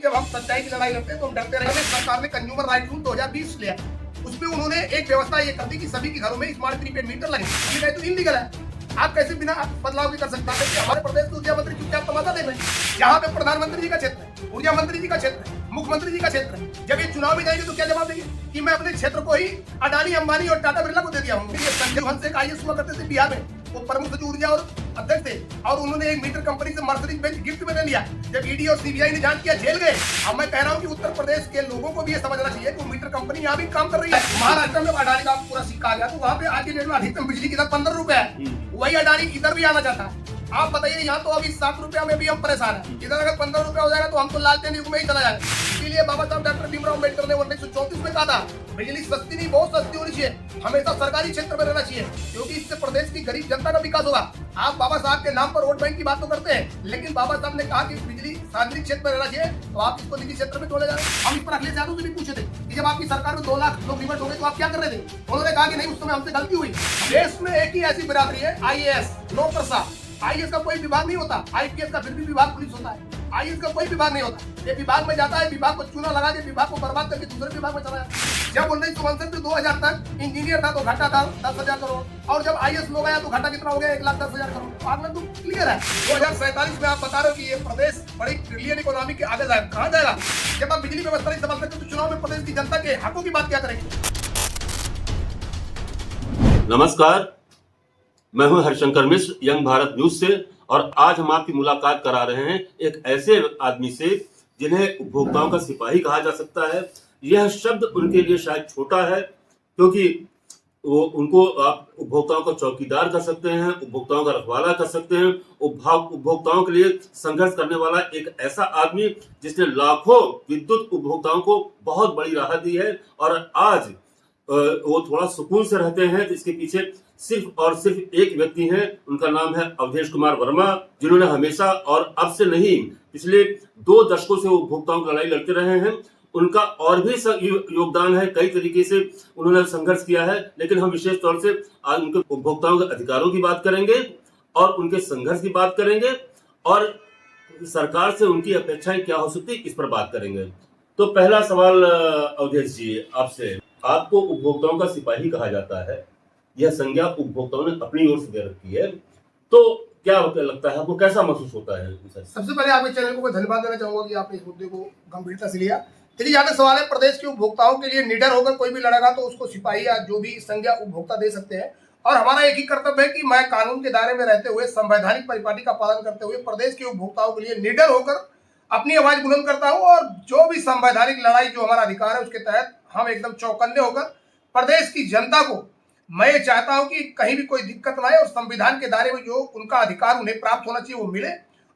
जब हम सच्चाई की लड़ाई लड़ते हैं तो हम डरते रहे। सरकार ने कंज्यूमर राइट रूल 2020 लिया, उसमें उन्होंने एक व्यवस्था ये कर दी कि सभी के घरों में स्मार्ट प्रीपेड मीटर लगे। हमने कहा तो इलीगल है, आप कैसे बिना बदलाव के कर सकते हैं? हमारे प्रदेश के ऊर्जा मंत्री चुपचाप तमाशा देख रहे हैं। यहाँ पे प्रधानमंत्री जी का क्षेत्र है, ऊर्जा मंत्री जी का क्षेत्र है, मुख्यमंत्री जी का क्षेत्र है। जब ये चुनाव में जाएंगे तो क्या जवाब देंगे कि मैं अपने क्षेत्र को ही अडानी, अंबानी और टाटा बिरला को दे दिया हूँ। संजय हंस एक आईएएस हुआ करते थे बिहार में, वो प्रमुख सचिव ऊर्जा और अध्यक्ष थे, और उन्होंने एक मीटर कंपनी से मर्सिडीज बेंच गिफ्ट में दे लिया। जब ईडी और सीबीआई ने जांच किया, जेल गए। अब मैं कह रहा हूँ कि उत्तर प्रदेश के लोगों को भी ये समझना चाहिए कि मीटर कंपनी यहाँ भी काम कर रही है। महाराष्ट्र में अडानी का पूरा सिक्का आ गया, तो वहाँ पे आज की डेट में अधिकतम बिजली की दर 15 रुपए है। वही अडानी इधर भी आना चाहता है। आप बताइए, यहाँ तो अभी 7 रुपया में भी हम परेशान हैं। इधर अगर 15 रुपया हो जाएगा तो हम तो लालटेन युग में ही चला जाएगा। इसीलिए बाबा साहब डॉक्टर भीमराव अम्बेडकर ने 1934 में कहा था, बिजली सस्ती नहीं, बहुत सस्ती होनी चाहिए, हमेशा सरकारी क्षेत्र में रहना चाहिए, क्योंकि इससे प्रदेश की गरीब जनता का विकास होगा। आप बाबा साहब के नाम पर वोट बैंक की बात तो करते हैं, लेकिन बाबा साहब ने कहा कि बिजली सार्वजनिक क्षेत्र में रहना चाहिए, तो आप इसको निजी क्षेत्र में तोड़े जा रहे हैं। हम इस पर अखिलेश यादव से भी पूछे थे कि जब आपकी सरकार में 2 लाख लोग रिवर्ट हो गए तो आप क्या कर रहे थे? उन्होंने कहा कि नहीं, उस समय हमसे गलती हुई। देश में एक ही ऐसी बिरादरी है, आईएएस, नौकरशाह। आईएएस का कोई विभाग नहीं होता, आईपीएस का फिर भी विभाग पुलिस होता है, आईएएस का कोई विभाग नहीं होता। ये विभाग में जाता है, विभाग को चूना लगा के विभाग को बर्बाद करके दूसरे विभाग में चला जाता है। जब 1962 से 2000 तक इंजीनियर था तो घाटा था 10,000 करोड़, और जब आईएएस लोग आया तो घाटा कितना हो गया? 1,10,000 करोड़। आंकड़ा तो क्लियर है। 2047 में आप बता रहे हो कि ये प्रदेश बड़ी ट्रिलियन इकोनॉमी के आगे जाएगा। कहाँ जाएगा? जब आप बिजली व्यवस्था नहीं संभाल सकते तो चुनाव में प्रदेश की जनता के हकों की बात क्या करेंगे? नमस्कार, मैं हूं हरिशंकर मिश्र, यंग भारत न्यूज से, और आज हम आपकी मुलाकात करा रहे हैं एक ऐसे आदमी से जिन्हें उपभोक्ताओं का सिपाही कहा जा सकता है। यह शब्द उनके लिए शायद छोटा है, क्योंकि वो उनको आप उपभोक्ताओं का चौकीदार कर सकते हैं, उपभोक्ताओं का रखवाला कर सकते हैं, उपभोक्ताओं के लिए संघर्ष करने वाला एक ऐसा आदमी जिसने लाखों विद्युत उपभोक्ताओं को बहुत बड़ी राहत दी है, और आज वो थोड़ा सुकून से रहते हैं। तो इसके पीछे सिर्फ और सिर्फ एक व्यक्ति हैं, उनका नाम है अवधेश कुमार वर्मा, जिन्होंने हमेशा और अब से नहीं, पिछले 2 दशकों से उपभोक्ताओं की लड़ाई लड़ते रहे हैं। उनका और भी योगदान है, कई तरीके से उन्होंने संघर्ष किया है, लेकिन हम विशेष तौर से आज उनके उपभोक्ताओं के अधिकारों की बात करेंगे और उनके संघर्ष की बात करेंगे, और सरकार से उनकी अपेक्षाएं क्या हो सकती है, इस पर बात करेंगे। तो पहला सवाल अवधेश जी आपसे, आपको उपभोक्ताओं का सिपाही कहा जाता है, यह संज्ञा उपभोक्ताओं ने अपनी ओर से दे रखी है, तो क्या लगता है आपको, कैसा महसूस होता है? सबसे पहले आपके चैनल को मैं धन्यवाद देना चाहूंगा कि आपने इस मुद्दे को गंभीरता से लिया। देखिए, यहाँ सवाल है, प्रदेश के उपभोक्ताओं के लिए निडर होकर कोई भी लड़ेगा तो उसको सिपाही या जो भी संज्ञा उपभोक्ता दे सकते हैं, और हमारा एक ही कर्तव्य है कि मैं कानून के दायरे में रहते हुए, संवैधानिक परिपाटी का पालन करते हुए प्रदेश के उपभोक्ताओं के लिए निडर होकर अपनी आवाज बुलंद करता हूं, और जो भी संवैधानिक लड़ाई, जो हमारा अधिकार है, उसके तहत हम एकदम चौकन्ने होकर प्रदेश की जनता को, मैं ये चाहता हूं कि कहीं भी कोई दिक्कत ना आए, और संविधान के दायरे में जो उनका अधिकार उन्हें प्राप्त होना चाहिए वो मिले।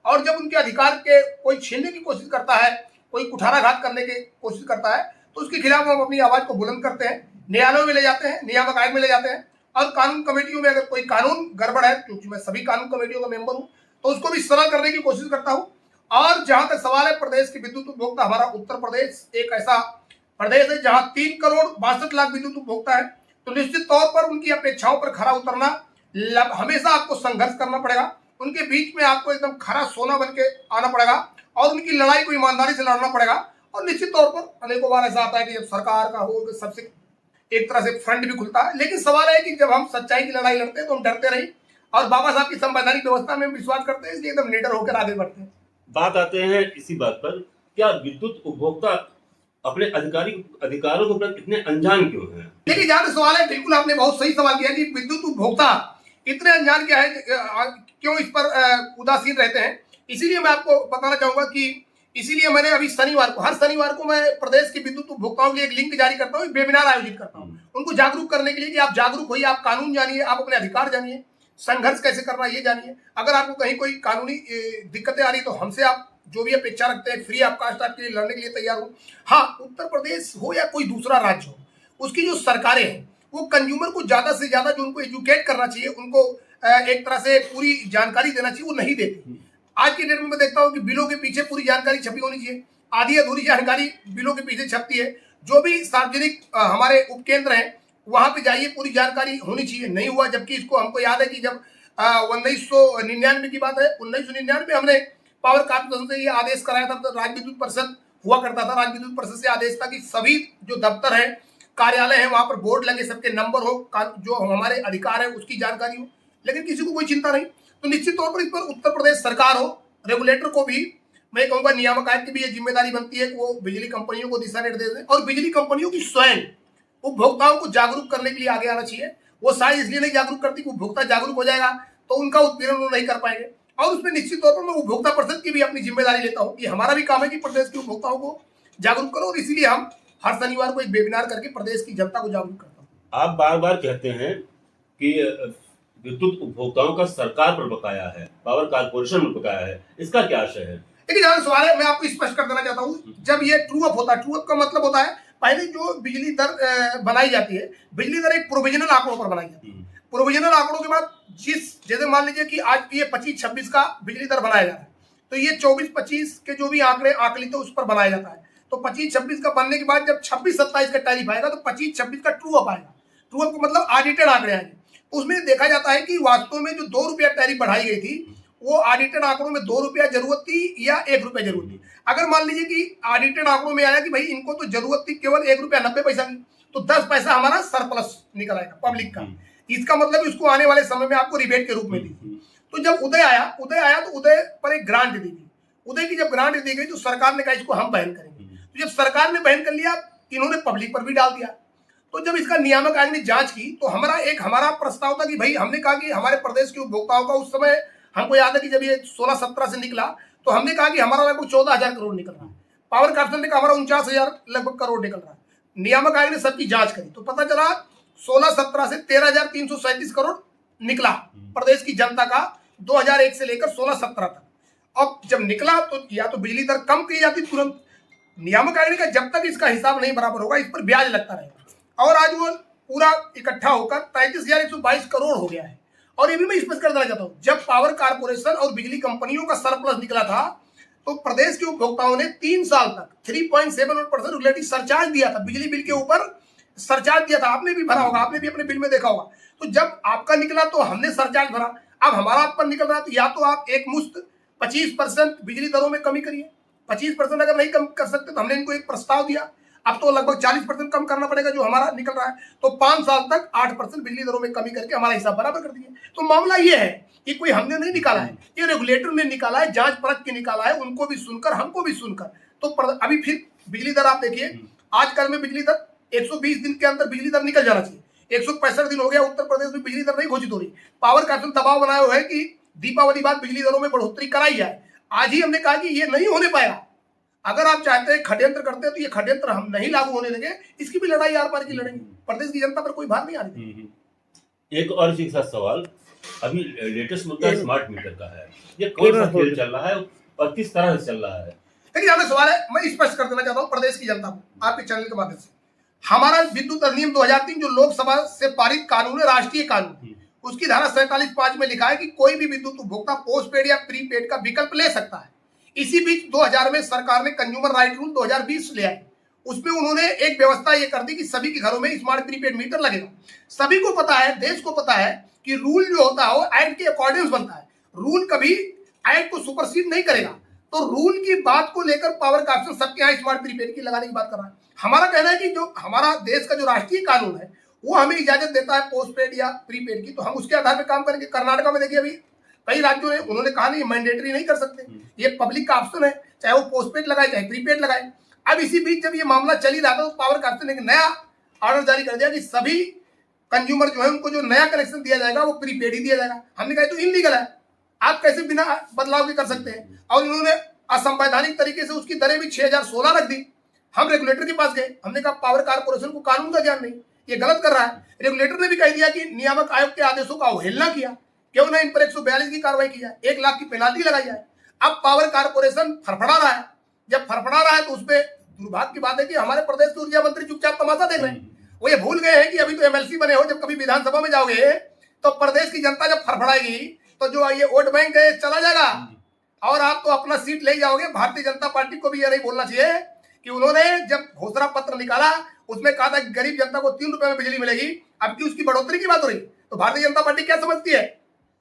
और जब उनके अधिकार के कोई छीनने की कोशिश करता है, कोई कुठाराघात करने की कोशिश करता है, तो उसके खिलाफ हम अपनी आवाज को बुलंद करते हैं, न्यायालयों में ले जाते हैं, नियामक आयोग में ले जाते हैं, और कानून कमेटियों में अगर कोई कानून गड़बड़ है, क्योंकि मैं सभी कानून कमेटियों का मेंबर हूं, तो उसको भी सरल करने की कोशिश करता हूं। और जहां तक सवाल है प्रदेश की विद्युत उपभोक्ता, हमारा उत्तर प्रदेश एक ऐसा प्रदेश है जहां 3 करोड़ 62 लाख विद्युत उपभोक्ता है, तो निश्चित तौर पर उनकी अपेक्षाओं पर खरा उतरना, हमेशा आपको संघर्ष करना पड़ेगा, उनके बीच में आपको एकदम खरा सोना बन के आना पड़ेगा, और उनकी लड़ाई को ईमानदारी से लड़ना पड़ेगा। और निश्चित तौर पर अनेकों बार ऐसा आता है कि जब सरकार का हो, सबसे एक तरह से फ्रंट भी खुलता है, लेकिन सवाल है कि जब हम सच्चाई की लड़ाई लड़ते हैं तो हम डरते नहीं, और बाबा साहब की संवैधानिक व्यवस्था में विश्वास करते हैं, इसलिए एकदम निडर होकर आगे बढ़ते हैं। बात आते हैं इसी बात पर, क्या विद्युत उपभोक्ता अपने अधिकारों के प्रति इतने अनजान क्यों हैं? देखिए, जहां सवाल है, बिल्कुल आपने बहुत सही सवाल किया कि विद्युत उपभोक्ता इतने अनजान क्या है, क्यों इस पर उदासीन रहते हैं। इसीलिए मैं आपको बताना चाहूंगा कि इसीलिए मैंने अभी शनिवार को, हर शनिवार को मैं प्रदेश के विद्युत उपभोक्ताओं के लिए एक लिंक जारी करता हूँ, वेबिनार आयोजित करता हूँ, उनको जागरूक करने के लिए कि आप जागरूक होइए, आप कानून जानिए, आप अपने अधिकार जानिए, संघर्ष कैसे करना ये जानिए। अगर आपको कहीं कोई कानूनी दिक्कतें आ रही तो हमसे आप जो भी अपेक्षा रखते हैं, फ्री ऑफ कास्ट आपके लिए लड़ने के लिए तैयार हूं। हाँ, उत्तर प्रदेश हो या कोई दूसरा राज्य हो, उसकी जो सरकारें हैं वो कंज्यूमर को ज्यादा से ज्यादा जो उनको एजुकेट करना चाहिए, उनको एक तरह से पूरी जानकारी देना चाहिए, वो नहीं देती। आज की डेट में मैं देखता हूँ कि बिलों के पीछे पूरी जानकारी छपी होनी चाहिए, आधी अधूरी जानकारी बिलों के पीछे छपती है। जो भी सार्वजनिक हमारे उपकेंद्र हैं वहां पे जाइए, पूरी जानकारी होनी चाहिए, नहीं हुआ। जबकि इसको हमको याद है कि जब 1999 की बात है, 1999 में हमने पावर कॉर्पोरेशन से ये आदेश कराया था, तो राज्य विद्युत परिषद हुआ करता था, राज्य विद्युत परिषद से आदेश था कि सभी जो दफ्तर है, कार्यालय है, वहां पर बोर्ड लगे, सबके नंबर हो, जो हमारे अधिकार है उसकी जानकारी हो, लेकिन किसी को कोई चिंता नहीं। तो निश्चित तौर पर इस पर उत्तर प्रदेश सरकार हो, रेगुलेटर को भी मैं कहूंगा, नियामक आयोग की भी ये जिम्मेदारी बनती है कि वो बिजली कंपनियों को दिशा निर्देश दें, और बिजली कंपनियों की स्वयं उपभोक्ताओं को जागरूक करने के लिए आगे आना चाहिए। वो शायद इसलिए नहीं जागरूक करती कि उपभोक्ता जागरूक हो जाएगा तो उनका उत्पीड़न वो नहीं कर पाएंगे। और उसमें निश्चित तौर पर मैं उपभोक्ता परिषद की भी अपनी जिम्मेदारी लेता हूँ कि हमारा भी काम है कि प्रदेश के उपभोक्ताओं को जागरूक करो, और इसीलिए हम हर शनिवार को एक वेबिनार करके प्रदेश की जनता को जागरूक करता हूँ। आप बार बार कहते हैं कि विद्युत उपभोक्ताओं का सरकार पर बकाया है, पावर कारपोरेशन पर बकाया है, इसका क्या आशय है? देखिए, जहां सवाल है मैं आपको स्पष्ट कर देना चाहता हूँ। जब ये ट्रू अप होता है, ट्रू अप का मतलब होता है पहले जो बिजली दर बनाई जाती है, बिजली दर एक प्रोविजनल आंकड़ों पर बनाई जाती है। प्रोविजनल आंकड़ों के बाद जैसे मान लीजिए कि आज ये 25-26 का बिजली दर बनाया जा रहा है, तो ये 24-25 के जो भी आंकड़े आकलित है उस पर बनाया जाता है। तो 25-26 का बनने के बाद जब 26-27 का टैरिफ आएगा तो 25-26 का ट्रू अप आएगा। ट्रू अप का मतलब ऑडिटेड आंकड़े आएंगे। उसमें देखा जाता है कि वास्तव में जो 2 रुपया टैरिफ बढ़ाई गई थी, वो ऑडिटेड आंकड़ों में 2 रुपया जरूरत थी या 1 रुपया जरूरत थी। अगर मान लीजिए कि ऑडिटेड आंकड़ों में आया कि भाई इनको तो जरूरत थी केवल 1 रुपया 90 पैसा की, तो 10 पैसा हमारा सरप्लस निकल आएगा पब्लिक का। इसका मतलब इसको आने वाले समय में आपको रिबेट के रूप में दी। तो जब उदय आया तो उदय पर एक ग्रांट दी गई। उदय की जब ग्रांट दी गई तो सरकार ने कहा इसको हम बहन करेंगे। तो जब सरकार ने बहन कर लिया, इन्होंने पब्लिक पर भी डाल दिया। तो जब इसका नियामक आयोग ने जांच की तो हमारा प्रस्ताव था कि भाई, हमने कहा कि हमारे प्रदेश के उपभोक्ताओं का उस समय हमको याद है कि जब ये 16-17 से निकला तो हमने कहा कि हमारा लगभग 14,000 करोड़ निकल रहा है। पावर कॉर्पोरेशन ने कहा हमारा 49,000 लगभग करोड़ निकल रहा है। नियामक आयोग ने सबकी जांच करी तो पता चला 16-17 से 13,337 करोड़ निकला प्रदेश की जनता का 2001 से लेकर 16-17 तक। अब जब निकला तो या तो बिजली दर कम की जाती तुरंत, नियामक आयोग ने कहा जब तक इसका हिसाब नहीं बराबर होगा इस पर ब्याज लगता रहेगा, और आज वो पूरा इकट्ठा होकर 33,122 करोड़ हो गया है। और ये भी मैं स्पष्ट कर देना चाहता हूँ, जब पावर कारपोरेशन और बिजली कंपनियों का सरप्लस निकला था तो प्रदेश के उपभोक्ताओं ने 3 साल तक 3.71% रेगुलेटरी सरचार्ज दिया था। बिजली बिल के ऊपर सरचार्ज दिया था, आपने भी भरा होगा, आपने भी अपने बिल में देखा होगा। तो जब आपका निकला तो हमने सरचार्ज भरा, अब हमारा आप पर निकल रहा है तो या तो आप एक मुश्त 25% बिजली दरों में कमी करिए। 25% अगर नहीं कम कर सकते तो हमने इनको एक प्रस्ताव दिया, अब तो लगभग 40% कम करना पड़ेगा जो हमारा निकल रहा है। तो 5 साल तक 8% बिजली दरों में कमी करके हमारा हिसाब बराबर कर दिए। तो मामला ये है कि कोई हमने नहीं निकाला है, ये रेगुलेटर ने निकाला है, जांच परख के निकाला है, उनको भी सुनकर हमको भी सुनकर। तो अभी फिर बिजली दर आप देखिए, आजकल में बिजली दर 120 दिन के अंदर बिजली दर निकल जाना चाहिए। 165 दिन हो गया, उत्तर प्रदेश में बिजली दर नहीं घोषित हो रही। पावर कॉर्पोरेशन दबाव बनाया हुआ है कि दीपावली बाद बिजली दरों में बढ़ोतरी कराई जाए। आज ही हमने कहा कि ये नहीं होने पाएगा। अगर आप चाहते हैं षड्यंत्र करते हैं तो ये षड्यंत्र हम नहीं लागू होने देंगे। इसकी भी लड़ाई आर पार की लड़ेंगे, प्रदेश की जनता पर कोई भार नहीं आने। एक और चीज का सवाल, अभी लेटेस्ट मुद्दा स्मार्ट मीटर का है, ये कौन सा खेल चल रहा है और किस तरह से चल रहा है? देखिए, यहाँ सवाल है, मैं स्पष्ट कर देना चाहता हूँ प्रदेश की जनता को आपके चैनल के माध्यम से। हमारा विद्युत अधिनियम 2003 जो लोकसभा से पारित कानून है, राष्ट्रीय कानून, उसकी धारा 47(5) में लिखा है कि कोई भी विद्युत उपभोक्ता पोस्ट पेड या प्रीपेड का विकल्प ले सकता है। इसी बीच 2000 में सरकार ने कंज्यूमर राइट रूल 2020 ले आए। उसमें उन्होंने एक व्यवस्था ये कर दी कि सभी के घरों में स्मार्ट प्रीपेड मीटर लगेगा। सभी को पता है, देश को पता है कि रूल जो होता है वो एक्ट के अकॉर्डिंग बनता है, रूल कभी एक्ट को सुपरसीड नहीं करेगा। तो रूल की बात को लेकर पावर कॉर्पोरेशन सबके यहाँ स्मार्ट प्रीपेड की लगाने की बात कर रहा है। हमारा कहना है कि जो हमारा देश का जो राष्ट्रीय कानून है वो हमें इजाजत देता है पोस्ट पेड या प्रीपेड की, तो हम उसके आधार पर काम करेंगे। कर्नाटका में देखिए, अभी कई राज्यों ने उन्होंने कहा नहीं मैंडेटरी नहीं कर सकते, ये पब्लिक का ऑप्शन है, चाहे वो पोस्ट पेड लगाए चाहे प्रीपेड लगाए। अब इसी बीच जब ये मामला चल ही रहा था तो पावर कॉर्पोरेशन ने एक नया ऑर्डर जारी कर दिया कि सभी कंज्यूमर जो है उनको जो नया कनेक्शन दिया जाएगा वो प्रीपेड ही दिया जाएगा। हमने कहा तो इनलीगल है, आप कैसे बिना बदलाव के कर सकते हैं। और इन्होंने असंवैधानिक तरीके से उसकी दरें भी 6,016 रख दी। हम रेगुलेटर के पास गए, हमने कहा पावर कॉर्पोरेशन को कानून का ज्ञान नहीं, ये गलत कर रहा है। रेगुलेटर ने भी कह दिया कि नियामक आयोग के आदेशों का अवहेलना किया, क्यों ना इन पर 142 की कार्रवाई की जाए, 1 लाख की पेनाल्टी लगाई जाए। अब पावर कॉर्पोरेशन फड़फड़ा रहा है, जब फड़फड़ा रहा है तो उसपे दुर्भाग्य की बात है कि हमारे प्रदेश के ऊर्जा मंत्री चुपचाप तमाशा देख रहे हैं। वो ये भूल गए हैं कि अभी तो एमएलसी बने हो, जब कभी विधानसभा में जाओगे तो प्रदेश की जनता जब फड़फड़ाएगी तो जो ये वोट बैंक है चला जाएगा और आप तो अपना सीट ले जाओगे। भारतीय जनता पार्टी को भी ये नहीं बोलना चाहिए कि उन्होंने जब घोषणा पत्र निकाला उसमें कहा था कि गरीब जनता को 3 रुपए में बिजली मिलेगी, अब की उसकी बढ़ोतरी की बात हो रही। तो भारतीय जनता पार्टी क्या समझती है?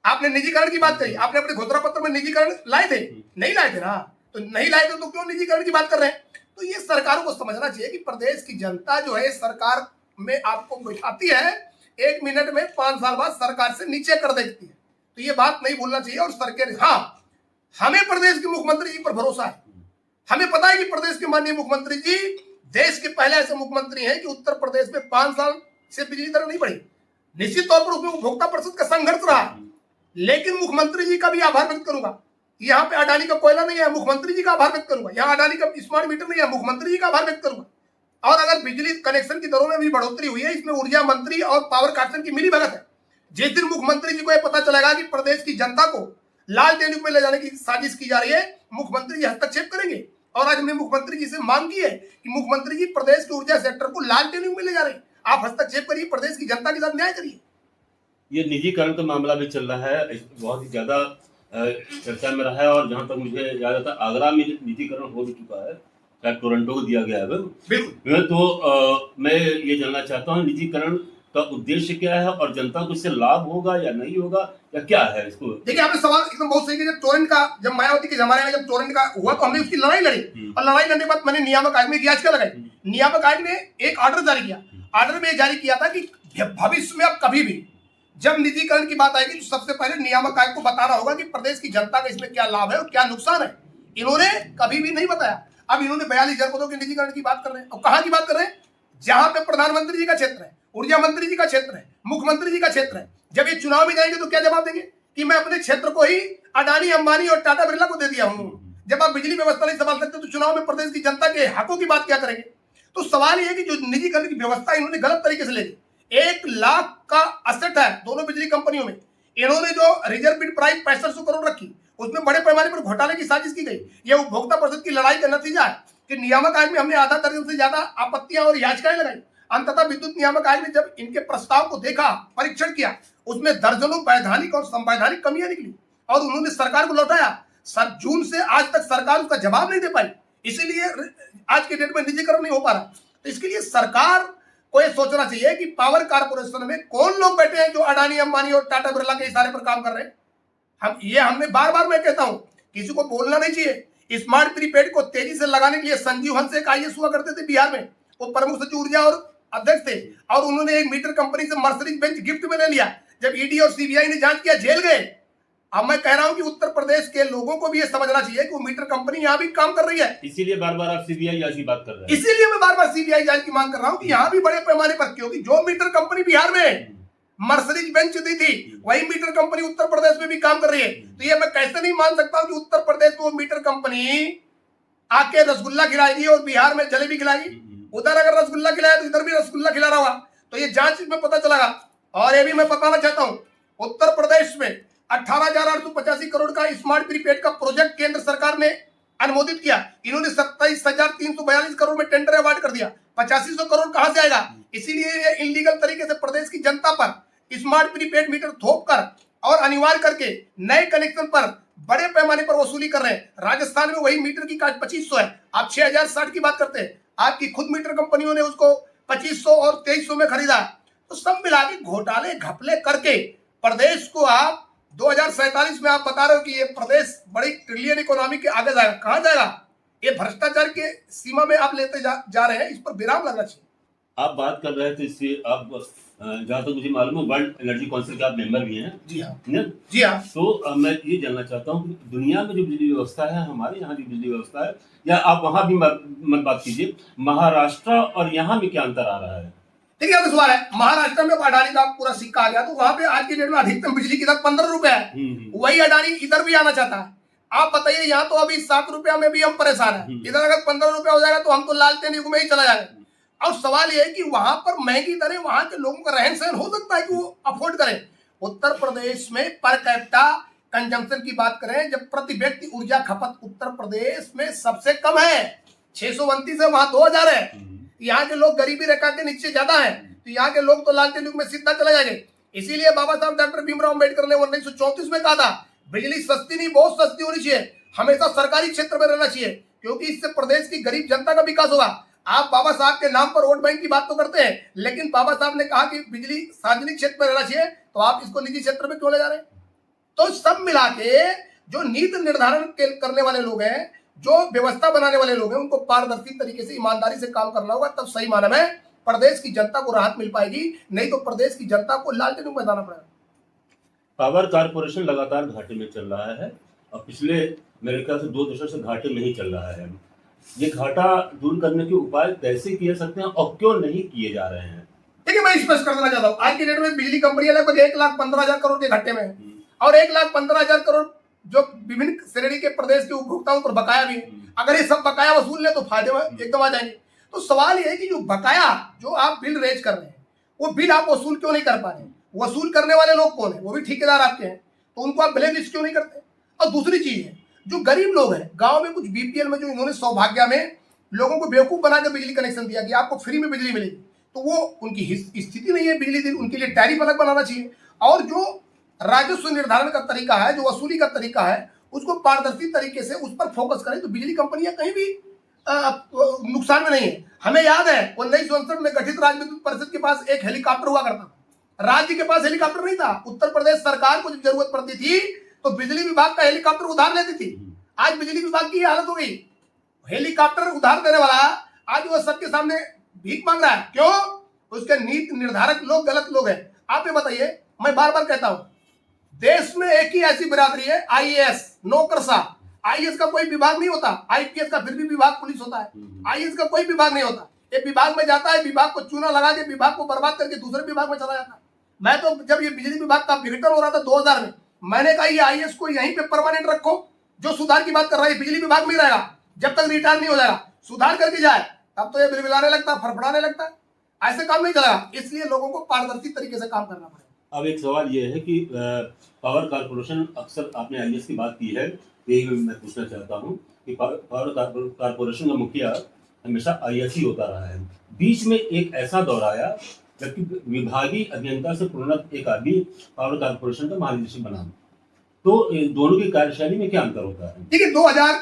आपने निजीकरण की बात करी, आपने अपने घोषणा पत्र में निजीकरण लाए थे? नहीं लाए थे ना, तो नहीं लाए थे तो क्यों निजीकरण की बात कर रहे हैं? तो ये सरकारों को समझना चाहिए कि प्रदेश की जनता जो है सरकार में आपको बैठाती है, 1 मिनट में 5 साल बाद सरकार से नीचे कर देती है। तो ये बात नहीं भूलना चाहिए। और सरकार, हाँ, हमें प्रदेश के मुख्यमंत्री जी पर भरोसा है। हमें पता है कि प्रदेश के माननीय मुख्यमंत्री जी देश के पहले ऐसे मुख्यमंत्री हैं कि उत्तर प्रदेश में 5 साल से बिजली दर नहीं बढ़ी। निश्चित तौर पर उसमें उपभोक्ता परिषद का संघर्ष रहा, लेकिन मुख्यमंत्री जी का भी आभार व्यक्त करूंगा। यहाँ पे अडानी का कोयला नहीं है, मुख्यमंत्री जी का आभार व्यक्त करूंगा। यहाँ अडानी का स्मार्ट मीटर नहीं है, मुख्यमंत्री जी का आभार व्यक्त करूंगा। और अगर बिजली कनेक्शन की दरों में भी बढ़ोतरी हुई है, इसमें ऊर्जा मंत्री और पावर कॉर्पोरेशन की मिली भगत है। जिस दिन मुख्यमंत्री जी को यह पता चलेगा कि प्रदेश की जनता को लाल टेन में ले जाने की साजिश की जा रही है, मुख्यमंत्री जी हस्तक्षेप करेंगे। और आज हमने मुख्यमंत्री जी से मांग की है कि मुख्यमंत्री जी प्रदेश के ऊर्जा सेक्टर को लाल टेन में ले जा रहे हैं, आप हस्तक्षेप करिए, प्रदेश की जनता के साथ न्याय करिए। ये निजीकरण का मामला भी चल रहा है, बहुत ही ज्यादा चर्चा में रहा है। और जहां तक मुझे याद आता है, आगरा में निजीकरण हो भी चुका है, शायद टोरंटो को दिया गया है। बिल्कुल। तो मैं ये जानना चाहता हूँ, निजीकरण का उद्देश्य क्या है और जनता को इससे लाभ होगा या नहीं होगा, या क्या है इसको? देखिए, आपने सवाल एकदम बहुत सही किया। जब मायावती के जमाने में जब टोरेंट का हुआ तो हमने उसकी लड़ाई लड़ी, और लड़ाई लड़ने के बाद मैंने नियामक आयोग में एक याचिका लगाई। नियामक आयोग ने एक ऑर्डर जारी किया। ऑर्डर में जारी किया था कि भविष्य में अब कभी भी जब निजीकरण की बात आएगी तो सबसे पहले नियामक आयोग को बताना होगा कि प्रदेश की जनता का इसमें क्या लाभ है और क्या नुकसान है। इन्होंने कभी भी नहीं बताया। अब इन्होंने 42,000 पदों के निजीकरण की बात कर रहे हैं। और कहां की बात कर रहे हैं? जहां पे प्रधानमंत्री जी का क्षेत्र है, ऊर्जा मंत्री जी का क्षेत्र है, मुख्यमंत्री जी का क्षेत्र है। जब ये चुनाव में जाएंगे तो क्या जवाब देंगे कि मैं अपने क्षेत्र को ही अडानी, अंबानी और टाटा बिरला को दे दिया हूं। जब आप बिजली व्यवस्था नहीं संभाल सकते तो चुनाव में प्रदेश की जनता के हकों की बात क्या करेंगे? तो सवाल यह है कि जो निजीकरण की व्यवस्था इन्होंने गलत तरीके से ले ली। 1 लाख का असेट है दोनों बिजली कंपनियों में। इन्होंने जो रिजर्व बिड प्राइस 6500 करोड़ रखी, उसमें बड़े पैमाने पर घोटाले की साजिश की गई। यह उपभोक्ता परिषद की लड़ाई का नतीजा है कि नियामक आयोग में हमने आधा दर्जन से ज्यादा आपत्तियां और याचिकाएं लगाई। अंततः विद्युत नियामक आयोग ने जब इनके प्रस्ताव को देखा, परीक्षण किया, उसमें दर्जनों वैधानिक और संवैधानिक कमियां निकली और उन्होंने सरकार को लौटाया। जून से आज तक सरकार उसका जवाब नहीं दे पाई, इसीलिए आज के डेट में निजीकरण नहीं हो पा रहा। तो इसके लिए सरकार को यह सोचना चाहिए कि पावर कारपोरेशन में कौन लोग बैठे हैं जो अडानी, अंबानी और टाटा बिरला के इशारे पर काम कर रहे हैं। हमने बार बार मैं कहता हूं, किसी को बोलना नहीं चाहिए। स्मार्ट प्रीपेड को तेजी से लगाने के लिए संजीव हंस एक IAS हुआ करते थे बिहार में, वो प्रमुख सचिव ऊर्जा और अध्यक्ष थे, और उन्होंने एक मीटर कंपनी से मर्सिडीज बेंच गिफ्ट में ले लिया। जब ईडी और सीबीआई ने जांच किया, जेल गए। अब मैं कह रहा हूं कि उत्तर प्रदेश के लोगों को भी यह समझना चाहिए कि वो मीटर कंपनी यहां भी काम कर रही है। इसीलिए बार बार आप सीबीआई जांच की बात कर रहे हैं। इसीलिए मैं बार बार सीबीआई जांच की मांग कर रहा हूं कि यहां भी बड़े पैमाने पर, क्योंकि जो मीटर कंपनी बिहार में मर्सिडीज बेंच दी थी, वही मीटर कंपनी उत्तर प्रदेश में भी काम कर रही है। तो ये मैं कैसे नहीं मान सकता हूं कि उत्तर प्रदेश में वो मीटर कंपनी आके रसगुल्ला खिलाएगी और बिहार में जलेबी खिलाएगी। उधर अगर रसगुल्ला खिलाया तो इधर भी रसगुल्ला खिला रहा होगा। तो ये जांच में पता चलेगा। और ये भी मैं बताना चाहता हूं, उत्तर प्रदेश में 18,885 करोड़ का स्मार्ट प्रीपेड का प्रोजेक्ट केंद्र सरकार ने अनुमोदित किया। इन्होंने 27,342 करोड़ में टेंडर अवार्ड कर दिया। 8500 करोड़ कहां से आएगा? इसीलिए ये इलीगल तरीके से प्रदेश की जनता पर स्मार्ट प्रीपेड मीटर थोप कर और अनिवार्य करके नए कनेक्शन पर बड़े पैमाने पर वसूली कर रहे हैं। राजस्थान में वही मीटर की कास्ट 2500 है, आप 6,060 की बात करते हैं। आपकी खुद मीटर कंपनियों ने उसको 2500 और 2300 में खरीदा। तो सब मिला के घोटाले घपले करके प्रदेश को आप 2047 में आप बता रहे हो कि ये प्रदेश बड़ी ट्रिलियन इकोनॉमी के आगे जाएगा। कहां जाएगा? ये भ्रष्टाचार के सीमा में आप लेते जा रहे हैं। इस पर विराम लगना चाहिए। आप बात कर रहे थे इससे, आप जहाँ तक मुझे मालूम है वर्ल्ड एनर्जी काउंसिल के आप मेंबर भी हैं। जी हाँ, जी हाँ। तो मैं ये जानना चाहता हूँ कि दुनिया में जो बिजली व्यवस्था है, हमारे यहाँ जो बिजली व्यवस्था है, या आप वहाँ भी मत बात कीजिए, महाराष्ट्र और यहाँ में क्या अंतर आ रहा है? देखिए, अब सवाल है, महाराष्ट्र में अडानी का पूरा सिक्का आ गया, तो वहां पे आज की डेट में अधिकतम बिजली की दर 15 रुपए है। वही अडानी इधर भी आना चाहता है। आप बताइए, यहाँ तो अभी 7 रुपया में भी हम परेशान है, इधर अगर 15 रुपया हो जाएगा तो हम तो लालटेन युग में ही चला जाएगा। और सवाल यह है कि वहां पर महंगी दरें, वहां के लोगों का रहन सहन हो सकता है कि वो अफोर्ड करें। उत्तर प्रदेश में पर कैपिटा कंजम्पशन की बात करें, जब प्रति व्यक्ति ऊर्जा खपत उत्तर प्रदेश में सबसे कम है, 629 है, वहां 2000 है। यहाँ के लोग गरीबी रेखा के नीचे ज्यादा है, तो यहाँ के लोग तो लालटेन युग में सीधा चले जाएंगे। इसीलिए बाबा साहब डॉक्टर भीमराव अम्बेडकर ने 1934 में कहा था, बिजली सस्ती नहीं, बहुत सस्ती होनी चाहिए, हमेशा सरकारी क्षेत्र में रहना चाहिए, क्योंकि इससे प्रदेश की गरीब जनता का विकास होगा। आप बाबा साहब के नाम पर वोट बैंक की बात तो करते हैं, लेकिन बाबा साहब ने कहा कि बिजली सार्वजनिक क्षेत्र में रहना चाहिए, तो आप इसको निजी क्षेत्र में क्यों ले जा रहे हैं? तो सब मिला के जो नीति निर्धारण करने वाले लोग हैं, जो व्यवस्था बनाने वाले लोग हैं उनको पारदर्शी तरीके से ईमानदारी से काम करना होगा, तब सही मायने में प्रदेश की जनता को राहत मिल पाएगी, नहीं तो प्रदेश की जनता को लालटेन में बजाना पड़ेगा। पावर कारपोरेशन लगातार घाटे में चल रहा है और पिछले मेरे ख्याल से 2 दशक से घाटे में ही चल रहा है। ये घाटा दूर करने के उपाय कैसे किए सकते हैं और क्यों नहीं किए जा रहे हैं? देखिए, मैं स्पष्ट कर देना चाहता हूँ, आज की डेट में बिजली कंपनियां लगभग 1,15,000 करोड़ के घाटे में है और 1,15,000 करोड़ जो विभिन्न श्रेणी के प्रदेश के उपभोक्ताओं पर बकाया भी है। अगर ये सब बकाया वसूल ले तो फायदे में एकदम आ जाएंगे। तो सवाल ये है कि जो बकाया जो आप बिल रेज कर रहे हैं वो बिल आप वसूल क्यों नहीं कर पा रहे हैं? वसूल करने वाले लोग कौन है? वो भी ठेकेदार आपके हैं, तो उनको आप ब्लैक लिस्ट क्यों नहीं करते? और दूसरी चीज है, जो गरीब लोग हैं गांव में, कुछ बीपीएल में जो इन्होंने सौभाग्य में लोगों को बेवकूफ बनाकर बिजली कनेक्शन दिया कि आपको फ्री में बिजली मिलेगी, तो वो उनकी स्थिति नहीं है बिजली दी, उनके लिए टैरिफ अलग बनाना चाहिए। और जो राजस्व निर्धारण का तरीका है, जो वसूली का तरीका है, उसको पारदर्शी तरीके से उस पर फोकस करें तो बिजली कंपनियां कहीं भी नुकसान में नहीं है। हमें याद है 1967 में गठित राज्य विद्युत परिषद के पास एक हेलीकॉप्टर हुआ करता था। राज्य के पास हेलीकॉप्टर नहीं था। उत्तर प्रदेश सरकार को जब जरूरत पड़ती थी तो बिजली विभाग का हेलीकॉप्टर उधार लेती थी। आज बिजली विभाग की हालत हो गई, हेलीकॉप्टर उधार देने वाला आज वो सबके सामने भीख मांग रहा है। क्यों? उसके नीति निर्धारक लोग गलत लोग हैं। आप ये बताइए, मैं बार बार कहता हूं, देश में एक ही ऐसी बिरादरी है, आईएएस, नौकरशाह। आईएएस का कोई विभाग नहीं होता, आईपीएस का फिर भी विभाग पुलिस होता है, आईएएस का कोई विभाग नहीं होता। ये विभाग में जाता है, विभाग को चूना लगा के विभाग को बर्बाद करके दूसरे विभाग में चला जाता है। मैं तो जब ये बिजली विभाग का विघटन हो रहा था 2000 में, मैंने कहा ये आईएएस को यहीं पे परमानेंट रखो। जो सुधार की बात कर रहा है बिजली विभाग में ही रहेगा जब तक रिटायर नहीं हो जाएगा। सुधार करके जाए तब तो ये बिलबिलाने लगता, फड़फड़ाने लगता है। ऐसे काम नहीं चलेगा, इसलिए लोगों को पारदर्शी तरीके से काम करना पड़ेगा। अब एक सवाल ये है कि पावर कारपोरेशन, अक्सर आपने आईएएस की बात की है, यही मैं पूछना चाहता हूँ कि पावर कारपोरेशन का मुखिया हमेशा आईएएस ही होता रहा है। बीच में एक ऐसा दौर आया जबकि विभागीय अभियंता से प्रोन्नत एक आदमी पावर कारपोरेशन का महानिदेशक बना, तो दोनों की कार्यशैली में क्या अंतर होता है? देखिए, 2000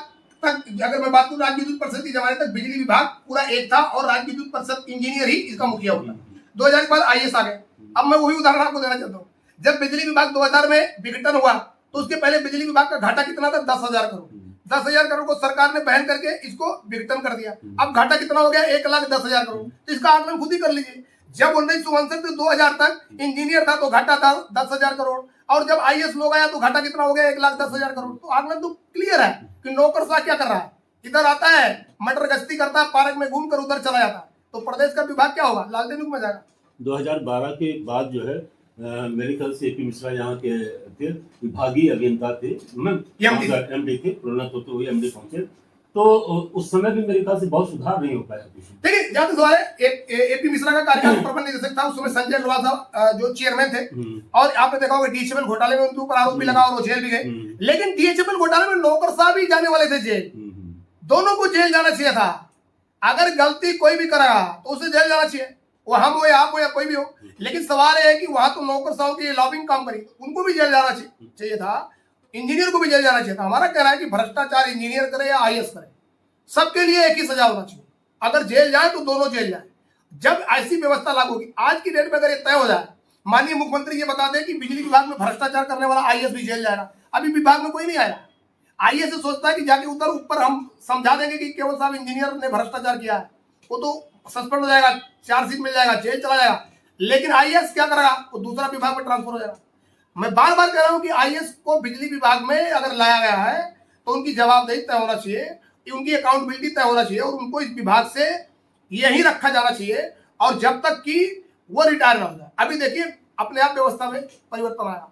तक अगर मैं बात करूं, राज्य विद्युत परिषद के जमाने तक बिजली विभाग पूरा एक था और राज्य विद्युत परिषद इंजीनियर ही इसका मुखिया होता। 2000 के बाद आईएएस आ गए। अब मैं वही उदाहरण आपको देना चाहता हूँ। जब बिजली विभाग 2000 में विघटन हुआ तो उसके पहले बिजली विभाग का घाटा कितना था? 10,000 करोड़। 10,000 करोड़ को सरकार ने बहन करके इसको विघटन कर दिया। अब घाटा कितना हो गया? 1,10,000 करोड़। तो इसका आकलन खुद ही कर लीजिए। जब 1959 से 2000 तक इंजीनियर था तो घाटा था 10,000 करोड़, और जब आईएएस लोग आया तो घाटा कितना हो गया? 1,10,000 करोड़। तो आकलन तो क्लियर है कि नौकरशाह क्या कर रहा है, इधर आता है, मटर गश्ती करता है, पार्क में घूमकर उधर चला जाता है। तो प्रदेश का विभाग क्या होगा? लालटेन में जाएगा। 2012 के बाद जो है मेरे ख्याल से एपी मिश्रा यहाँ के थे, विभागीय अभियंता थे, एमडी थे, प्रोन्नत होते हुए एमडी पहुंचे, तो उस समय भी मेरे ख्याल से बहुत सुधार नहीं हो पाया। देखिए, जहाँ तक सवाल है, एपी मिश्रा का कार्यकाल प्रबंध निदेशक था, उस समय संजय अग्रवाल साहब जो चेयरमैन थे, और आपने देखा होगा डीएचएफएल घोटाले में उनके ऊपर आरोप भी लगा और वो जेल भी गए। लेकिन डीएचएफएल घोटाले में नौकरशाह भी जाने वाले थे जेल, दोनों को जेल जाना चाहिए था। अगर गलती कोई भी करेगा तो उसे जेल जाना चाहिए, वो हम हो या आप हो या कोई भी हो। लेकिन सवाल है कि वहां तो नौकरशाहों की लॉबिंग काम करी, उनको भी जेल जाना चाहिए था, इंजीनियर को भी जेल जाना चाहिए था। हमारा कहना है कि भ्रष्टाचार इंजीनियर करे या आईएएस करे, सबके लिए एक ही सजा होना चाहिए। अगर जेल जाए तो दोनों जेल जाए। जब ऐसी व्यवस्था लागू होगी, आज की डेट में अगर ये तय हो जाए, माननीय मुख्यमंत्री ये बता दें कि बिजली विभाग में भ्रष्टाचार करने वाला आईएएस भी जेल जाएगा, अभी विभाग में कोई नहीं आया। आईएएस से सोचता है कि जाके उधर ऊपर हम समझा देंगे कि केवल साहब इंजीनियर ने भ्रष्टाचार किया है, वो तो सस्पेंड हो जाएगा, चार्जशीट मिल जाएगा, जेल चला जाएगा। लेकिन आईएएस क्या करेगा? वो दूसरा विभाग में ट्रांसफर हो जाएगा। मैं बार बार कह रहा हूं कि आईएएस को बिजली विभाग में अगर लाया गया है तो उनकी जवाबदेही तय होना चाहिए, उनकी अकाउंटेबिलिटी तय होना चाहिए, और उनको इस विभाग से यहीं रखा जाना चाहिए, और जब तक कि वो रिटायर ना हो जाए। अभी देखिए, अपने आप व्यवस्था में परिवर्तन आया।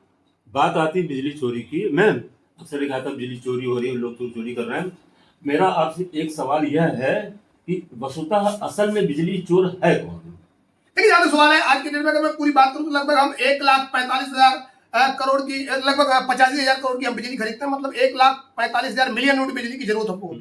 बात आती बिजली चोरी की, मैं अक्सर कहा था बिजली चोरी हो रही है, लोग तो चोरी कर रहे हैं। मेरा आपसे एक सवाल यह है कि वस्तुतः असल में बिजली चोर है कौन? देखिए, ज्यादा सवाल है। आज के डेट में अगर मैं पूरी बात करूं तो लगभग हम 1,45,000 करोड़ की, लगभग 85,000 करोड़ की हम बिजली खरीदते हैं, मतलब 1,45,000 मिलियन यूनिट बिजली की जरूरत हमको।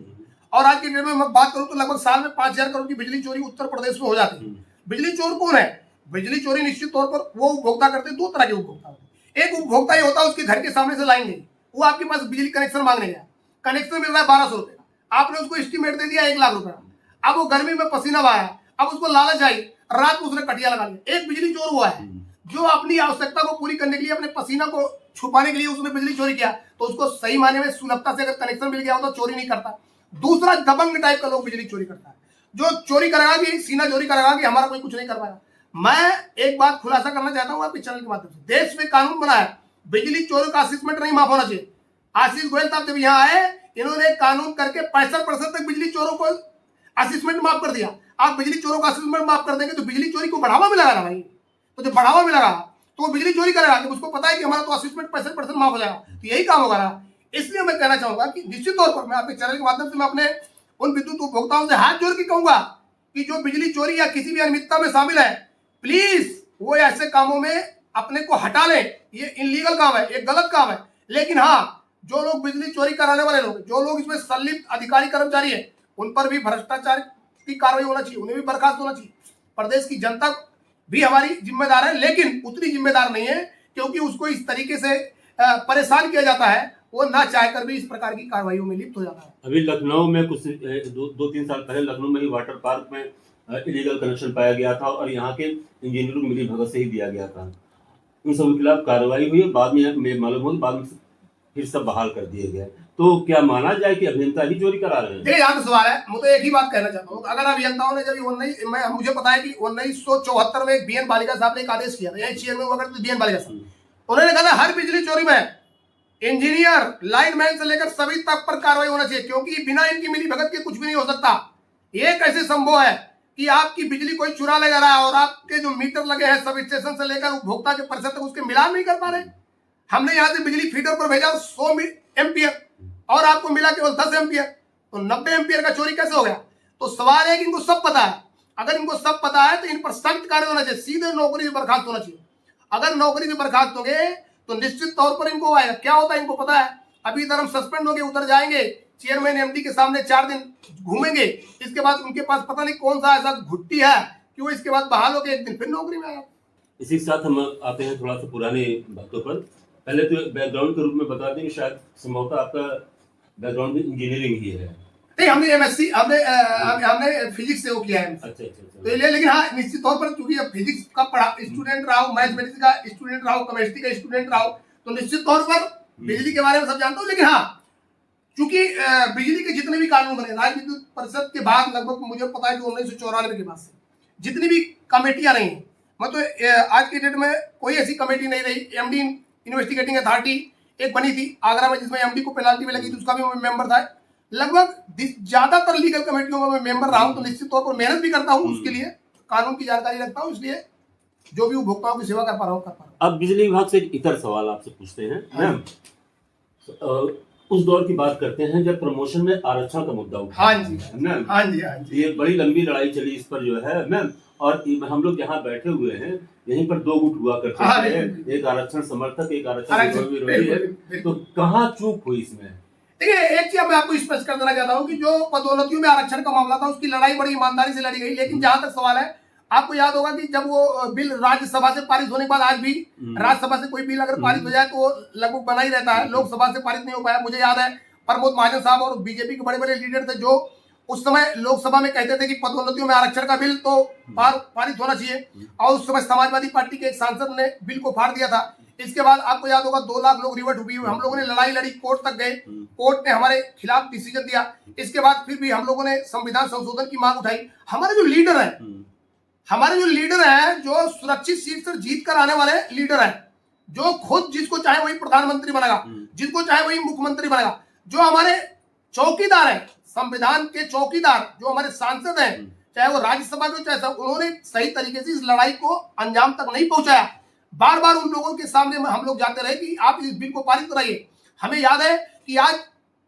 और आज के डेट में मैं बात करूं तो लगभग साल में 5,000 करोड़ की बिजली चोरी उत्तर प्रदेश में हो जाती है। बिजली चोर कौन है? बिजली चोरी निश्चित तौर पर वो उपभोक्ता करते हैं। दो तरह के उपभोक्ता होते हैं। एक उपभोक्ता ये होता है उसके घर के सामने से लाइन गई, वो आपके पास बिजली कनेक्शन मांगने गया, कनेक्शन मिल रहा है 1,200 रुपए का, आपने उसको एस्टीमेट दे दिया 1,00,000 रुपए का। अब वो गर्मी में पसीना बहाया, अब उसको लालच आई, रात में उसने कटिया लगा लिया। एक बिजली चोर हुआ है जो अपनी आवश्यकता को पूरी करने के लिए, अपने पसीना को छुपाने के लिए उसने बिजली चोरी किया। तो उसको सही मायने में सुलभता से अगर कनेक्शन मिल गया हो तो चोरी नहीं करता। दूसरा दबंग टाइप का लोग बिजली चोरी करता है, जो चोरी करेगा कि सीना चोरी करेगा कि हमारा कोई कुछ नहीं कर पाएगा। मैं एक बात खुलासा करना चाहता हूं आपके चैनल के माध्यम से, देश में कानून बना है, बिजली चोरों का असिस्मेंट नहीं माफ होना चाहिए। आशीष गोयल साहब जब यहाँ आए, इन्होंने कानून करके 65% तक बिजली चोरों को असिस्मेंट माफ कर दिया। आप बिजली चोरों का असिस्मेंट माफ कर देंगे तो बिजली चोरी को बढ़ावा मिलेगा ना भाई, तो जो बढ़ावा मिलेगा तो वो बिजली चोरी करेगा, कि उसको पता है कि हमारा तो असिस्मेंट 65% माफ हो जाएगा, तो यही काम होगा ना। इसलिए मैं कहना चाहूंगा कि निश्चित तौर पर मैं आपके चैनल के माध्यम से मैं अपने उन विद्युत उपभोक्ताओं से हाथ जोड़ के कहूंगा कि जो बिजली चोरी या किसी भी अनियमितता में शामिल है, प्लीज वो ऐसे कामों में अपने को हटा लें। ये इनलीगल काम है, ये गलत काम है। लेकिन हाँ, जो लोग बिजली चोरी कराने वाले लोग, जो लोग इसमें संलिप्त अधिकारी कर्मचारी है, उन पर भी भ्रष्टाचार की कार्रवाई होना चाहिए, उन्हें भी बर्खास्त होना चाहिए। प्रदेश की जनता भी हमारी जिम्मेदार है, लेकिन उतनी जिम्मेदार नहीं है, क्योंकि उसको इस तरीके से परेशान किया जाता है, वो ना चाहकर भी इस प्रकार की कार्रवाइयों में लिप्त हो जाता है। अभी लखनऊ में कुछ 2-3 साल पहले लखनऊ में ही वाटर पार्क में इलीगल कनेक्शन पाया गया था और यहाँ के इंजीनियरों को मिली भगत से ही दिया गया था। उन सब के खिलाफ कार्रवाई हुई, बाद में मालूम हो बाद में फिर सब बहाल कर दिए गए। तो क्या माना जाए कि अभियंता ही चोरी करा रहे हैं? देखिए, यहाँ तो सवाल है, मैं तो एक ही बात कहना चाहता हूँ, अगर अभियंताओं ने जब मुझे पता है कि 1974 में बीएन बालिका साहब ने एक आदेश किया था, यहाँ चेयरमैन हुआ करते बीएन बालिका साहब, उन्होंने कहा हर बिजली चोरी में इंजीनियर लाइनमैन से लेकर सभी तक पर कार्रवाई होना चाहिए, क्योंकि बिना इनकी मिली भगत के कुछ भी नहीं हो सकता। ये कैसे संभव है कि आपकी बिजली कोई चुरा ले जा रहा है और आपके जो मीटर लगे हैं सब स्टेशन से लेकर उपभोक्ता के परिसर तक उसके मिलान नहीं कर पा रहे। हमने यहाँ से बिजली फीडर पर भेजा 100 एम्पियर और आपको मिला केवल 10 एम्पियर, तो 90 एम्पियर का चोरी कैसे हो गया? तो सवाल है कि इनको सब पता है। अगर इनको सब पता है तो इन पर सख्त कार्य होना चाहिए, सीधे नौकरी से बर्खास्त होना चाहिए। अगर नौकरी से बर्खास्त हो गए तो निश्चित तौर पर इनको आएगा। क्या होता है इनको पता है, अभी इधर हम सस्पेंड हो गए, उधर जाएंगे चेयरमैन एमडी के सामने 4 दिन घूमेंगे, इसके बाद उनके पास पता नहीं कौन सा ऐसा घुट्टी है कि वो इसके बाद बहाल हो गए, एक दिन फिर नौकरी में आया। इसी के साथ हम आते हैं थोड़ा सा पुराने बातों पर। पहले तो बैकग्राउंड के रूप में बता दें कि शायद संभवतः आपका बैकग्राउंड भी इंजीनियरिंग ही है। नहीं, हमने एमएससी हमने फिजिक्स से वो किया है। अच्छा। तो लेकिन हाँ, निश्चित तौर पर क्योंकि अब फिजिक्स का पढ़ा स्टूडेंट रहा हूँ, मैथमेटिक्स का स्टूडेंट रहा हूँ, केमिस्ट्री का स्टूडेंट रहा हूँ, तो निश्चित तौर पर बिजली के बारे में सब जानता हूँ। लेकिन हाँ, चूंकि बिजली के जितने भी कानून बने राज्य विद्युत परिषद के बाद, लगभग मुझे पता है कि 1994 के बाद से जितनी भी कमेटियां रही, मतलब आज की डेट में कोई ऐसी कमेटी नहीं रही। एमडी इन्वेस्टिगेटिंग अथॉरिटी एक बनी थी आगरा में, जिसमें एमडी को पेनाल्टी भी लगी थी, उसका भी मैं मेंबर था। लगभग ज्यादातर लीगल कमेटियों में मैं मेंबर रहा हूं, तो निश्चित तौर पर मेहनत भी करता हूं, उसके लिए कानून की जानकारी रखता हूं, इसलिए जो भी उपभोक्ताओं की सेवा कर पा रहा हूं। अब बिजली विभाग से एक इतर सवाल आपसे पूछते हैं मैम। उस दौर की बात करते हैं जब प्रमोशन में आरक्षण का मुद्दा उठा। हाँ जी मैम, हाँ जी, ये बड़ी लंबी लड़ाई चली इस पर जो है मैम, और हम लोग यहाँ बैठे हुए हैं, यहीं पर 2 गुट हुआ करते थे, एक आरक्षण समर्थक, एक आरक्षण विरोधी है। तो कहाँ चूक हुई इसमें? देखिए, एक चीज मैं आपको स्पष्ट कर देना चाहता हूँ कि जो पदोन्नतियों में आरक्षण का मामला था, उसकी लड़ाई बड़ी ईमानदारी से लड़ी गई। लेकिन जहां तक सवाल है, आपको याद होगा कि जब वो बिल राज्यसभा से पारित होने के बाद, आज भी राज्यसभा से कोई बिल अगर पारित हो जाए तो लगभग बना ही रहता है, लोकसभा से पारित नहीं हो पाया। मुझे याद है प्रमोद महाजन साहब और बीजेपी के बड़े बड़े लीडर थे, जो उस समय लोकसभा में कहते थे कि पदोन्नतियों में आरक्षण का बिल तो पारित होना चाहिए, और उस समय समाजवादी पार्टी के एक सांसद ने बिल को फाड़ दिया था। इसके बाद आपको याद होगा 2 लाख लोग रिवर्ट हुए, हम लोगों ने लड़ाई लड़ी, कोर्ट तक गए, कोर्ट ने हमारे खिलाफ डिसीजन दिया। इसके बाद फिर भी हम लोगों ने संविधान संशोधन की मांग उठाई। हमारे जो लीडर है, जो सुरक्षित सीट से जीत कर आने वाले लीडर है, जो खुद जिसको चाहे वही प्रधानमंत्री बनेगा, जिसको चाहे वही मुख्यमंत्री बनेगा, जो हमारे चौकीदार है, संविधान के चौकीदार जो हमारे सांसद हैं, चाहे वो राज्यसभा के, चाहे उन्होंने सही तरीके से इस लड़ाई को अंजाम तक नहीं पहुंचाया। बार बार उन लोगों के सामने हम लोग जाते रहे कि आप इस बिल को पारित कराइए। हमें याद है कि आज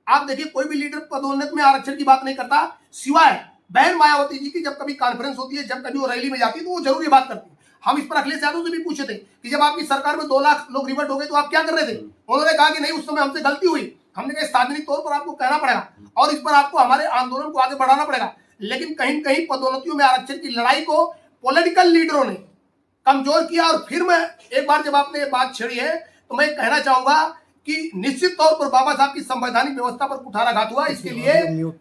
आप देखिए, कोई भी लीडर पदोन्नति में आरक्षण की बात नहीं करता, सिवाय बहन मायावती जी की। जब कभी कॉन्फ्रेंस होती है, जब कभी वो रैली में जाती है, तो वो जरूर ये बात करती है। हम इस पर अखिलेश यादव से भी पूछे थे कि जब आपकी सरकार में 2 लाख लोग रिवर्ट हो गए तो आप क्या कर रहे थे? उन्होंने कहा कि नहीं, उस समय हमसे गलती हुई। हमने कहा सार्वजनिक तौर पर आपको कहना पड़ेगा और इस पर आपको हमारे आंदोलन को आगे बढ़ाना पड़ेगा। लेकिन कहीं न कहीं पदोन्नतियों में आरक्षण की लड़ाई को पॉलिटिकल लीडरों ने कमजोर किया। और फिर मैं एक बार, जब आपने ये बात छेड़ी है, तो मैं कहना चाहूंगा कि निश्चित तौर पर बाबा साहब की संवैधानिक व्यवस्था पर कुठाराघात हुआ। इसके लिए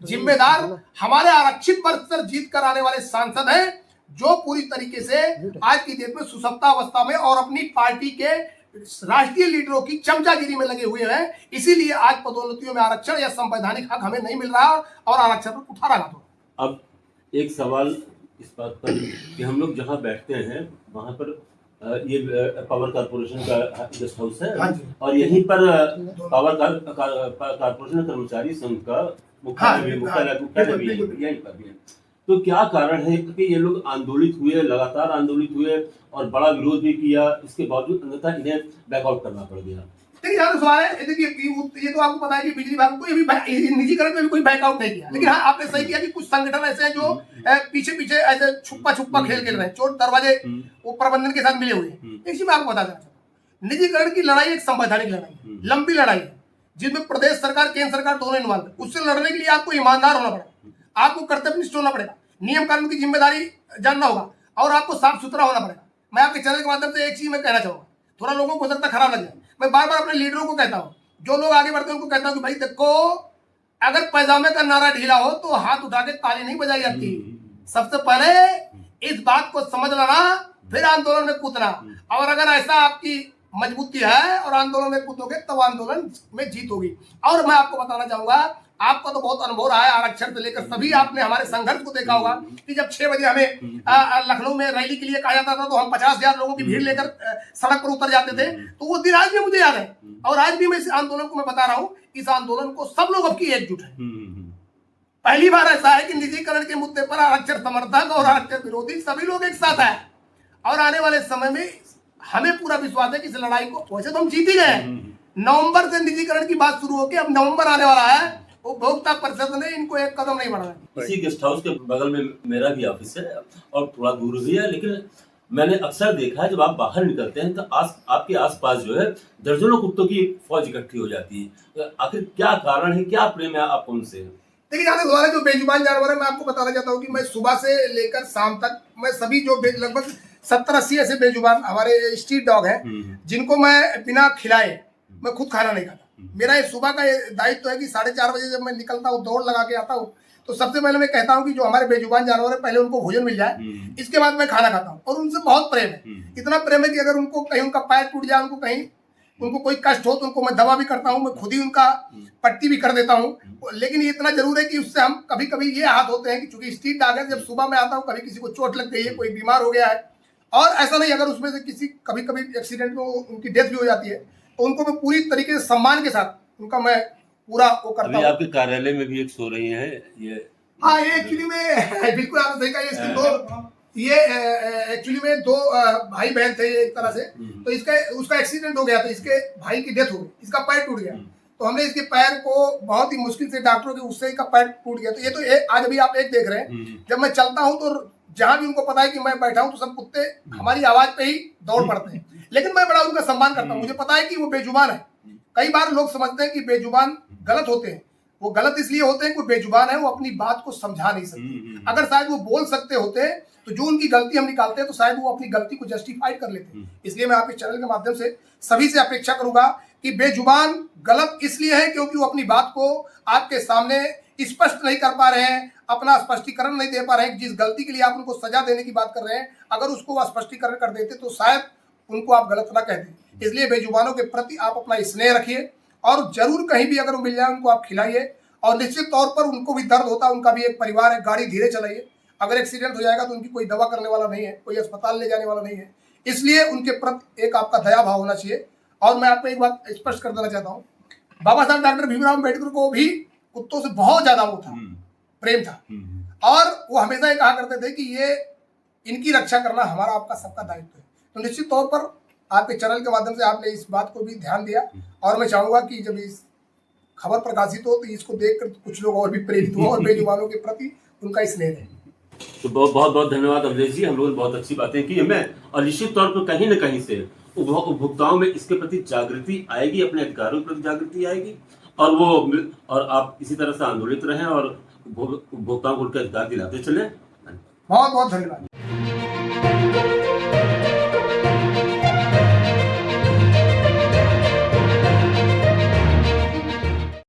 जिम्मेदार हमारे आरक्षित वर्ग पर जीत कर आने वाले सांसद हैं, जो पूरी तरीके से आज की डेट में सुसप्ता अवस्था में और अपनी पार्टी के राष्ट्रीय लीडरों की चमचागिरी में लगे हुए हैं, इसीलिए आज पदोन्नतियों में आरक्षण या संवैधानिक हक हमें नहीं मिल रहा और आरक्षण पर कुठारा घात हो। अब एक सवाल इस बात पर कि हम लोग जहाँ बैठते हैं वहाँ पर ये पावर कारपोरेशन का गेस्ट हाउस है, और यहीं पर पावर कारपोरेशन कर्मचारी संघ का मुख्यालय भी यहीं पर भी है। तो क्या कारण है कि ये लोग आंदोलित हुए, लगातार आंदोलित हुए और बड़ा विरोध भी किया, इसके बावजूद अन्यथा इन्हें बैकआउट करना पड़ गया? देखिए यहाँ तो सवाल है, देखिए ये तो आपको पता है कि बिजली विभाग को भी निजीकरण में भी कोई बैकआउट नहीं किया, लेकिन हाँ आपने सही किया कि कुछ संगठन ऐसे हैं जो पीछे पीछे ऐसे छुपा खेल रहे हैं, चोर दरवाजे वो प्रबंधन के साथ मिले हुए हैं। एक चीज मैं आपको बता देना चाहता हूँ, निजीकरण की लड़ाई एक संवैधानिक लड़ाई है, लंबी लड़ाई है, जिसमें प्रदेश सरकार केंद्र सरकार दोनों इन्वॉल्व है। उससे लड़ने के लिए आपको ईमानदार होना पड़ेगा, आपको कर्तव्यनिष्ठ होना पड़ेगा, नियम कानून की जिम्मेदारी जानना होगा और आपको साफ सुथरा होना पड़ेगा। मैं आपके चैनल के माध्यम से एक चीज मैं कहना चाहूंगा, थोड़ा लोगों को सकता खराब लग जाए, मैं बार बार अपने लीडरों को कहता हूं, जो लोग आगे बढ़ते हैं उनको कहता हूं कि भाई देखो, अगर पैजामे का नारा ढीला हो तो हाथ उठा के ताली नहीं बजाई जाती। सबसे पहले इस बात को समझ लेना, फिर आंदोलन में कूदना, और अगर ऐसा आपकी मजबूती है और आंदोलन में कूदोगे तब आंदोलन में जीत होगी। और मैं आपको बताना चाहूंगा, आपका तो बहुत अनुभव रहा है आरक्षण से लेकर, सभी आपने हमारे संघर्ष को देखा होगा कि जब 6 बजे हमें लखनऊ में रैली के लिए कहा जाता था तो हम 50,000 लोगों की भीड़ लेकर सड़क पर उतर जाते थे। तो वो दिन आज भी मुझे याद है, और आज भी मैं इस आंदोलन को मैं बता रहा हूँ, इस आंदोलन को सब लोग अब की एकजुट है। पहली बार ऐसा है कि निजीकरण के मुद्दे पर आरक्षण समर्थक और आरक्षण विरोधी सभी लोग एक साथ है, और आने वाले समय में हमें पूरा विश्वास है कि इस लड़ाई को वैसे तो हम जीत ही गए। नवंबर से निजीकरण की बात शुरू होकर अब नवंबर आने वाला है, उपभोक्ता परिषद ने इनको एक कदम नहीं बढ़ाया। इसी गेस्ट हाउस के बगल में मेरा भी ऑफिस है और थोड़ा दूर भी है, लेकिन मैंने अक्सर देखा है जब आप बाहर निकलते हैं तो आपके आसपास जो है दर्जनों कुत्तों की फौज इकट्ठी हो जाती है। आखिर क्या कारण है, क्या प्रेम है आपको उनसे? देखिए यहाँ द्वारा जो बेजुबान जानवर है, मैं आपको बताना चाहता हूँ कि मैं सुबह से लेकर शाम तक मैं सभी जो लगभग 70-80 ऐसे बेजुबान हमारे स्ट्रीट डॉग हैं, जिनको मैं बिना खिलाए मैं खुद खाना नहीं खाता। मेरा ये सुबह का दायित्व है कि 4:30 बजे जब मैं निकलता हूँ, दौड़ लगा के आता हूँ, तो सबसे पहले मैं कहता हूँ कि जो हमारे बेजुबान जानवर है पहले उनको भोजन मिल जाए, इसके बाद मैं खाना खाता हूँ। और उनसे बहुत प्रेम है, इतना प्रेम है कि अगर उनको कहीं उनका पैर टूट जाए, उनको कहीं उनको कोई कष्ट हो तो उनको मैं दवा भी करता हूँ, मैं खुद ही उनका पट्टी भी कर देता हूँ। लेकिन ये इतना जरूर है कि उससे हम कभी कभी ये हाथ होते हैं कि चूंकि स्ट्रीट डॉग है, जब सुबह में आता हूँ कभी किसी को चोट लग गई है, कोई बीमार हो गया है, और ऐसा नहीं अगर उसमें से किसी कभी कभी एक्सीडेंट में उनकी डेथ भी हो जाती है, तो उनको मैं पूरी तरीके से सम्मान के साथ उनका मैं पूरा वो करता हूँ। आपके कार्यालय में भी एक सो रही है ये? हाँ, ये एक्चुअली में बिल्कुल आपने सही कहा, इसके दो ये एक्चुअली में दो भाई बहन थे एक तरह से, तो इसका उसका एक्सीडेंट हो गया था, इसके भाई की डेथ हो गई, इसका पैर टूट गया, तो हमने इसके पैर को बहुत ही मुश्किल से डॉक्टरों के उससे का पैर टूट गया। तो ये तो आज अभी आप एक देख रहे हैं, जब मैं चलता हूँ तो जहां भी उनको पता है कि मैं बैठा हूँ तो सब कुत्ते हमारी आवाज पे ही दौड़ पड़ते हैं, लेकिन मैं बड़ा उनका सम्मान करता हूँ। मुझे पता है कि वो बेजुबान है। कई बार लोग समझते हैं कि बेजुबान गलत होते हैं, वो गलत इसलिए होते हैं कि बेजुबान है, वो अपनी बात को समझा नहीं सकते। अगर शायद वो बोल सकते होते तो जो उनकी गलती हम निकालते हैं तो शायद वो अपनी गलती को जस्टिफाई कर लेते। इसलिए मैं आपके चैनल के माध्यम से सभी से अपेक्षा करूंगा कि बेजुबान गलत इसलिए है क्योंकि वो अपनी बात को आपके सामने स्पष्ट नहीं कर पा रहे हैं, अपना स्पष्टीकरण नहीं दे पा रहे हैं। जिस गलती के लिए आप उनको सजा देने की बात कर रहे हैं, अगर उसको वो स्पष्टीकरण कर देते तो शायद उनको आप गलत ना कहते। इसलिए बेजुबानों के प्रति आप अपना स्नेह रखिए, और जरूर कहीं भी अगर वो मिल जाए उनको आप खिलाइए, और निश्चित तौर पर उनको भी दर्द होता है, उनका भी एक परिवार है, गाड़ी धीरे चलाइए। अगर एक्सीडेंट हो जाएगा तो उनकी कोई दवा करने वाला नहीं है, कोई अस्पताल ले जाने वाला नहीं है, इसलिए उनके प्रति एक आपका दया भाव होना चाहिए। और मैं आपको एक बात स्पष्ट कर देना चाहता हूँ, बाबा साहब डॉक्टर भीमराव अम्बेडकर को भी कुत्तों से बहुत ज्यादा वो था, प्रेम था, और वो हमेशा ये कहा करते थे कि ये इनकी रक्षा करना हमारा आपका सबका दायित्व है। तो निश्चित तौर पर आपके चैनल के माध्यम से आपने इस बात को भी ध्यान दिया, और मैं चाहूंगा कि जब इस खबर प्रकाशित हो तो इसको देखकर कुछ लोग और भी प्रेरित हो और बेजुबानों के प्रति उनका स्नेह है। तो बहुत बहुत धन्यवाद अवधेश जी, हम लोगों ने बहुत अच्छी बातें की हमें, और निश्चित तौर पर कहीं न कहीं से उपभोक्ताओं में इसके प्रति जागृति आएगी, अपने अधिकारों के प्रति जागृति आएगी, और आप इसी तरह से आंदोलित रहें और उपभोक्ताओं को उनके अधिकार दिलाते चलें। बहुत बहुत धन्यवाद।